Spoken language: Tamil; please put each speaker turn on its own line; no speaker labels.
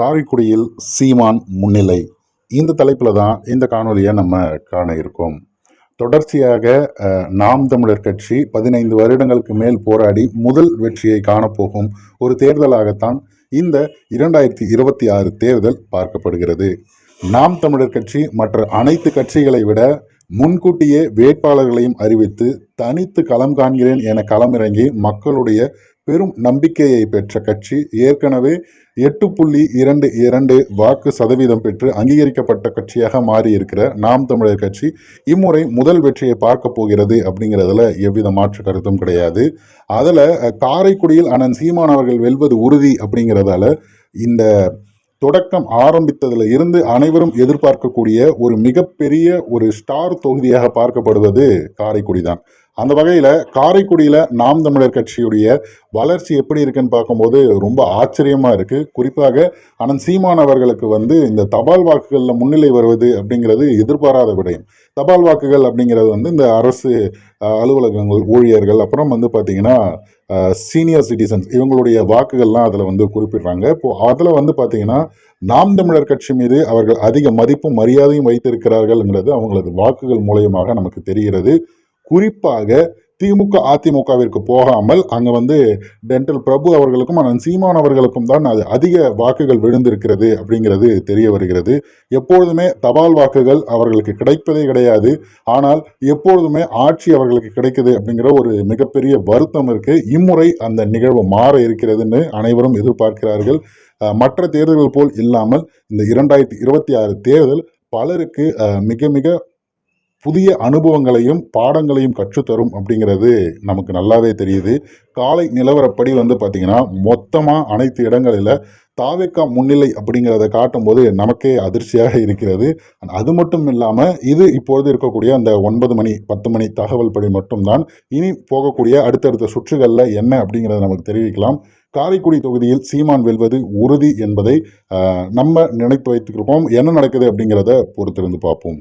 காரைக்குடியில் சீமான் முன்னிலை. இந்த தலைப்பில் தான் இந்த காணொலியை நம்ம காண இருக்கோம். தொடர்ச்சியாக நாம் தமிழர் கட்சி 15 வருடங்களுக்கு மேல் போராடி முதல் வெற்றியை காணப்போகும் ஒரு தேர்தலாகத்தான் இந்த 2026 தேர்தல் பார்க்கப்படுகிறது. நாம் தமிழர் கட்சி மற்ற அனைத்து கட்சிகளை விட முன்கூட்டியே வேட்பாளர்களையும் அறிவித்து தனித்து களம் காண்கிறேன் என களமிறங்கி மக்களுடைய பெரும் நம்பிக்கையை பெற்ற கட்சி. ஏற்கனவே 8.22 வாக்கு சதவீதம் பெற்று அங்கீகரிக்கப்பட்ட கட்சியாக மாறி இருக்கிற நாம் தமிழர் கட்சி இம்முறை முதல் வெற்றியை பார்க்க போகிறது அப்படிங்கிறதுல எவ்வித மாற்று கருத்தும் கிடையாது. அதில் காரைக்குடியில் அண்ணன் சீமான் அவர்கள் வெல்வது உறுதி அப்படிங்கிறதால இந்த தொடக்கம் ஆரம்பித்ததில் இருந்து அனைவரும் எதிர்பார்க்கக்கூடிய ஒரு மிகப்பெரிய ஒரு ஸ்டார் தொகுதியாக பார்க்கப்படுவது காரைக்குடி தான். அந்த வகையில் காரைக்குடியில் நாம் தமிழர் கட்சியுடைய வளர்ச்சி எப்படி இருக்குன்னு பார்க்கும்போது ரொம்ப ஆச்சரியமாக இருக்குது. குறிப்பாக அண்ணன் சீமான் அவர்களுக்கு இந்த தபால் வாக்குகளில் முன்னிலை வருவது அப்படிங்கிறது எதிர்பாராத விடயம். தபால் வாக்குகள் அப்படிங்கிறது இந்த அரசு அலுவலகங்கள் ஊழியர்கள், அப்புறம் பார்த்திங்கன்னா சீனியர் சிட்டிசன்ஸ், இவங்களுடைய வாக்குகள்லாம் அதில் குறிப்பிடுறாங்க. இப்போது அதில் பார்த்திங்கன்னா நாம் தமிழர் கட்சி மீது அவர்கள் அதிக மதிப்பும் மரியாதையும் வைத்திருக்கிறார்கள்ங்கிறது அவங்களது வாக்குகள் மூலயமாக நமக்கு தெரிகிறது. குறிப்பாக திமுக அதிமுகவிற்கு போகாமல் அங்கே டென்டல் பிரபு அவர்களுக்கும் அண்ணன் சீமான் அவர்களுக்கும் தான் அது அதிக வாக்குகள் விழுந்திருக்கிறது அப்படிங்கிறது தெரிய வருகிறது. எப்பொழுதுமே தபால் வாக்குகள் அவர்களுக்கு கிடைப்பதே கிடையாது. ஆனால் எப்பொழுதுமே ஆட்சி அவர்களுக்கு கிடைக்குது அப்படிங்கிற ஒரு மிகப்பெரிய வருத்தம் இருக்கு. இம்முறை அந்த நிகழ்வு மாற இருக்கிறதுன்னு அனைவரும் எதிர்பார்க்கிறார்கள். மற்ற தேர்தல்கள் போல் இல்லாமல் இந்த 2026 தேர்தல் பலருக்கு மிக மிக புதிய அனுபவங்களையும் பாடங்களையும் கற்றுத்தரும் அப்படிங்கிறது நமக்கு நல்லாவே தெரியுது. காலை நிலவரப்படி பார்த்திங்கன்னா மொத்தமாக அனைத்து இடங்களில் தாவேகா முன்னிலை அப்படிங்கிறத காட்டும்போது நமக்கே அதிர்ச்சியாக இருக்கிறது. அது மட்டும் இல்லாமல் இது இப்பொழுது இருக்கக்கூடிய அந்த 9 மணி 10 மணி தகவல் படி மட்டும்தான். இனி போகக்கூடிய அடுத்தடுத்த சுற்றுகளில் என்ன அப்படிங்கிறத நமக்கு தெரிவிக்கலாம். காரைக்குடி தொகுதியில் சீமான் வெல்வது உறுதி என்பதை நம்ம நினைத்து வைத்துக்கிருப்போம். என்ன நடக்குது அப்படிங்கிறத பொறுத்திருந்து பார்ப்போம்.